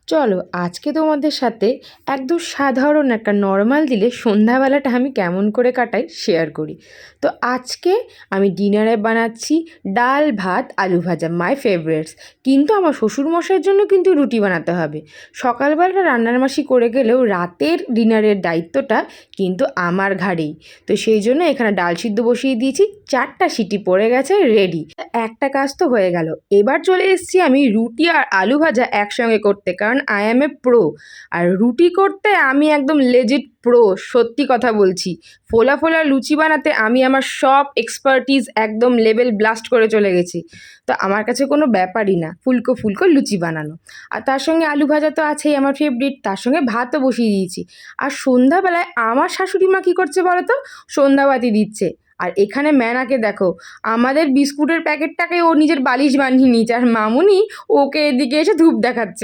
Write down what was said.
চলো আজকে তোমাদের সাথে একদম সাধারণ একটা নর্মাল দিলে সন্ধ্যাবেলাটা আমি কেমন করে কাটাই শেয়ার করি। তো আজকে আমি ডিনারে বানাচ্ছি ডাল ভাত আলু ভাজা, মাই ফেভারিটস। কিন্তু আমার শ্বশুরমশাইয়ের জন্য কিন্তু রুটি বানাতে হবে। সকালবেলা রান্নার মাসি করে গেলেও রাতের ডিনারের দায়িত্বটা কিন্তু আমার ঘাড়েই। তো সেই জন্য এখানে ডাল সিদ্ধ বসিয়ে দিয়েছি, 4টা সিটি পড়ে গেছে, রেডি। একটা কাজ তো হয়ে গেল। এবার চলে এসেছি আমি রুটি আর আলু ভাজা একসঙ্গে করতে, কারণ আই অ্যাম এ প্রো। আর রুটি করতে আমি একদম লেজিট প্রো, সত্যি কথা বলছি। ফোলা ফোলা লুচি বানাতে আমি আমার সব এক্সপার্টিস একদম লেভেল ব্লাস্ট করে চলে গেছি। তো আমার কাছে কোনো ব্যাপারই না ফুলকো ফুলকো লুচি বানানো। আর তার সঙ্গে আলু ভাজা তো আছেই আমার ফেভারিট, তার সঙ্গে ভাতও বসিয়ে দিয়েছি। আর সন্ধ্যাবেলায় আমার শাশুড়ি মা কী করছে বলো তো, সন্ধ্যাবাতি দিচ্ছে। আর এখানে ম্যানাকে দেখো, আমাদের বিস্কুটের প্যাকেটটাকে ও নিজের বালিশ বানিয়ে নিয়েছে, আর মামুনি ওকে এদিকে এসে ধূপ দেখাচ্ছে।